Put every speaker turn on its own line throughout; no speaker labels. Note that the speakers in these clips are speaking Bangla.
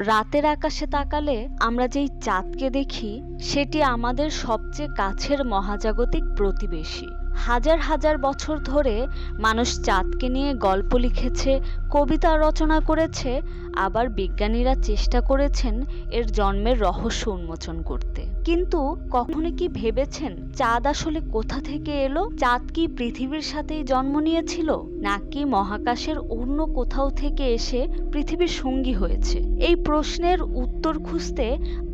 রাতের আকাশে তাকালে আমরা যেই চাঁদকে দেখি সেটি আমাদের সবচেয়ে কাছের মহাজাগতিক প্রতিবেশী। হাজার হাজার বছর ধরে মানুষ চাঁদকে নিয়ে গল্প লিখেছে, কবিতা রচনা করেছে, আবার বিজ্ঞানীরা চেষ্টা করেছেন এর জন্মের রহস্য উন্মোচন করতে। কিন্তু কখনো কি ভেবেছেন চাঁদ আসলে কোথা থেকে এলো? চাঁদ কি পৃথিবীর সাথেই জন্ম নিয়েছিল, নাকি মহাকাশের অন্য কোথাও থেকে এসে পৃথিবীর সঙ্গী হয়েছে? এই প্রশ্নের উত্তর খুঁজতে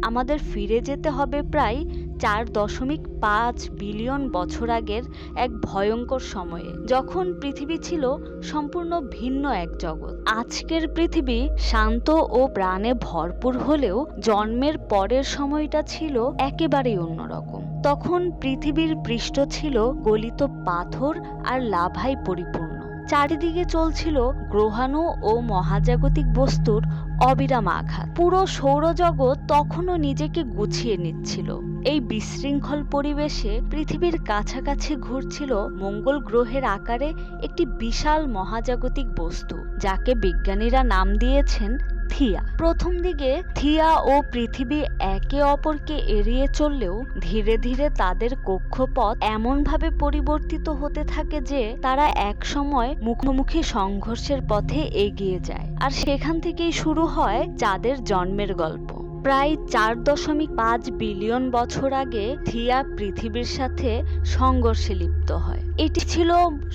আমাদের ফিরে যেতে হবে প্রায় 4.5 বিলিয়ন বছর আগের এক ভয়ঙ্কর সময়ে, যখন পৃথিবী ছিল সম্পূর্ণ ভিন্ন এক জগৎ। আজকের পৃথিবী শান্ত ও প্রাণে ভরপুর হলেও জন্মের পরের সময়টা ছিল একেবারেই অন্যরকম। তখন পৃথিবীর পৃষ্ঠ ছিল গলিত পাথর আর লাভায় পরিপূর্ণ। চারিদিকে চলছিল গ্রহাণু ও মহাজাগতিক বস্তুর অবিরাম আঘাত। পুরো সৌরজগৎ তখনও নিজেকে গুছিয়ে নিচ্ছিল। এই বিশৃঙ্খল পরিবেশে পৃথিবীর কাছাকাছি ঘুরছিল মঙ্গল গ্রহের আকারে একটি বিশাল মহাজাগতিক বস্তু, যাকে বিজ্ঞানীরা নাম দিয়েছেন থিয়া। প্রথম দিকে থিয়া ও পৃথিবী একে অপরকে এড়িয়ে চললেও ধীরে ধীরে তাদের কক্ষপথ এমনভাবে পরিবর্তিত হতে থাকে যে তারা একসময় মুখোমুখি সংঘর্ষের পথে এগিয়ে যায়। আর সেখান থেকেই শুরু হয় চাঁদের জন্মের গল্প। প্রায় 4.5 বিলিয়ন বছর আগে থিয়া পৃথিবীর সাথে সংঘর্ষে লিপ্ত হয়। এটি ছিল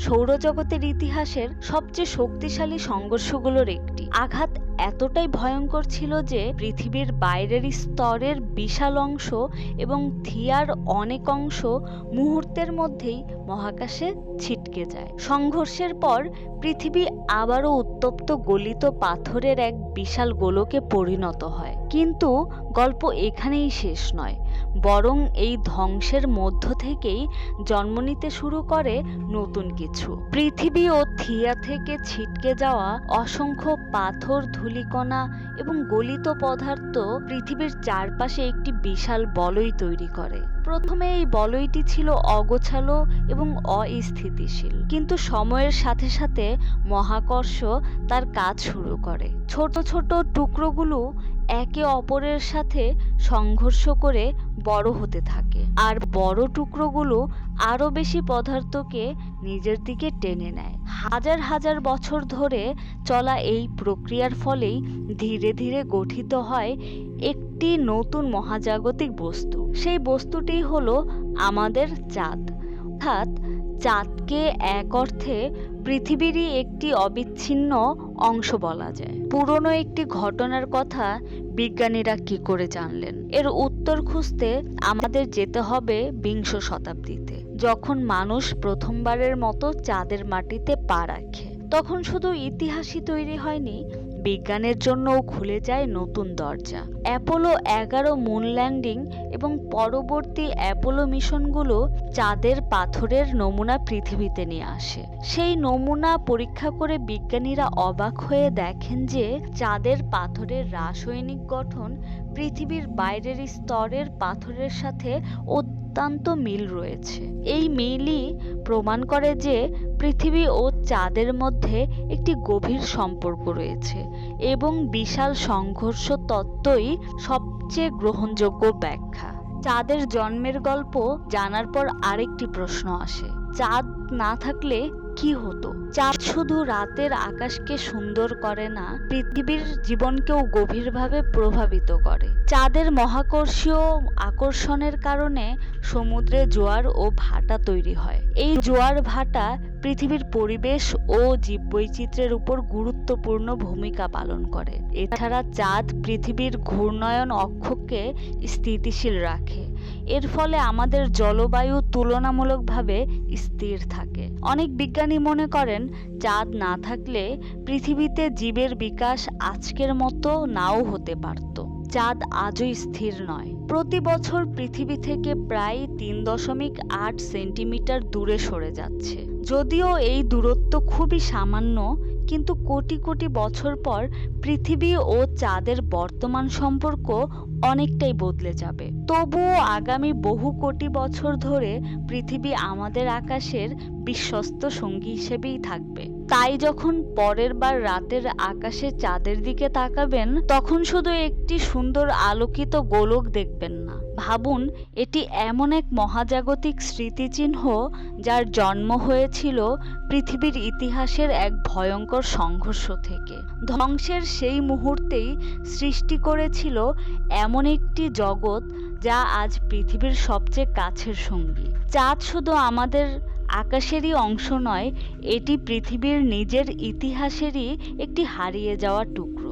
সৌরজগতের ইতিহাসের সবচেয়ে শক্তিশালী সংঘর্ষগুলোর একটি। আঘাত এতটাই ভয়ঙ্কর ছিল যে পৃথিবীর বাইরের স্তরের বিশাল অংশ এবং থিয়ার অনেক অংশ মুহূর্তের মধ্যেই মহাকাশে ছিটকে যায়। সংঘর্ষের পর পৃথিবী আবারও উত্তপ্ত গলিত পাথরের এক বিশাল গোলকে পরিণত হয়। কিন্তু গল্প এখানেই শেষ নয়, বরং এই ধ্বংসের মধ্য থেকেই জন্ম নিতে শুরু করে নতুন কিছু। পৃথিবী ও থিয়া থেকে ছিটকে যাওয়া অসংখ্য পাথর, ধূলিকণা এবং গলিত পদার্থ পৃথিবীর চারপাশে একটি বিশাল বলয় তৈরি করে। প্রথমে এই বলয়টি ছিল অগোছালো এবং অস্থিতিশীল, কিন্তু সময়ের সাথে সাথে মহাকর্ষ তার কাজ শুরু করে। ছোট ছোট টুকরোগুলো একে অপরের সাথে সংঘর্ষ করে বড় হতে থাকে, আর বড় টুকরোগুলো আরো বেশি পদার্থকে নিজের দিকে টেনে নেয়। হাজার হাজার বছর ধরে চলা এই প্রক্রিয়ার ফলেই ধীরে ধীরে গঠিত হয় একটি নতুন মহাজাগতিক বস্তু। সেই বস্তুটি হলো আমাদের চাঁদ। অর্থাৎ চাঁদকে এক অর্থে পৃথিবীরই একটি অবিচ্ছিন্ন অংশ বলা যায়। পুরনো একটি ঘটনার কথা বিজ্ঞানীরা কি করে জানলেন? এর উত্তর খুঁজতে আমাদের যেতে হবে বিংশ শতাব্দীতে, যখন মানুষ প্রথমবারের মতো চাঁদের মাটিতে পা রাখে। তখন শুধু ইতিহাসই তৈরি হয়নি, বিজ্ঞানের জন্যও খুলে যায় নতুন দরজা। অ্যাপোলো 11 মুন ল্যান্ডিং এবং পরবর্তী অ্যাপোলো মিশনগুলো চাঁদের পাথরের নমুনা পৃথিবীতে নিয়ে আসে। সেই নমুনা পরীক্ষা করে বিজ্ঞানীরা অবাক হয়ে দেখেন যে চাঁদের পাথরের রাসায়নিক গঠন পৃথিবীর বাইরের স্তরের পাথরের সাথে অত্যন্ত মিল রয়েছে। এই মিলই প্রমাণ করে যে পৃথিবী ও চাঁদের মধ্যে একটি গভীর সম্পর্ক রয়েছে, এবং বিশাল সংঘর্ষ তত্ত্বই সবচেয়ে গ্রহণযোগ্য ব্যাখ্যা। চাঁদের জন্মের গল্প জানার পর আরেকটি প্রশ্ন আসে, চাঁদ না থাকলে কি হতো? চাঁদ শুধু রাতের আকাশকে সুন্দর করে না, পৃথিবীর জীবনকেও গভীরভাবে প্রভাবিত করে। চাঁদের মহাকর্ষীয় আকর্ষণের কারণে সমুদ্রে জোয়ার ও ভাটা তৈরি হয়। এই জোয়ার ভাটা পৃথিবীর পরিবেশ ও জীববৈচিত্র্যের উপর গুরুত্বপূর্ণ ভূমিকা পালন করে। এছাড়া চাঁদ পৃথিবীর ঘূর্ণায়ন অক্ষকে স্থিতিশীল রাখে। এর ফলে আমাদের জলবায়ু তুলনামূলকভাবে স্থির থাকে। অনেক বিজ্ঞানী মনে করেন চাঁদ না থাকলে পৃথিবীতে জীবের বিকাশ আজকের মতো নাও হতে পারত। চাঁদ আজও স্থির নয়। প্রতি বছর পৃথিবী থেকে প্রায় 3.8 সেন্টিমিটার দূরে সরে যাচ্ছে। যদিও এই দূরত্ব খুবই সামান্য, কিন্তু কোটি কোটি বছর পর পৃথিবী ও চাঁদের বর্তমান সম্পর্ক অনেকটাই বদলে যাবে। তবুও আগামী বহু কোটি বছর ধরে পৃথিবী আমাদের আকাশের বিশ্বস্ত সঙ্গী হিসেবেই থাকবে। তাই যখন পরের বার রাতের আকাশে চাঁদের দিকে তাকাবেন, তখন শুধু একটি সুন্দর আলোকিত গোলক দেখবেন না। ভাবুন, এটি এমন এক মহাজাগতিক স্মৃতিচিহ্ন যার জন্ম হয়েছিল পৃথিবীর ইতিহাসের এক ভয়ঙ্কর সংঘর্ষ থেকে। ধ্বংসের সেই মুহূর্তেই সৃষ্টি করেছিল এমন একটি জগৎ যা আজ পৃথিবীর সবচেয়ে কাছের সঙ্গী। চাঁদ শুধু আমাদের আকাশেরই অংশ নয়, এটি পৃথিবীর নিজের ইতিহাসেরই একটি হারিয়ে যাওয়া টুকরো।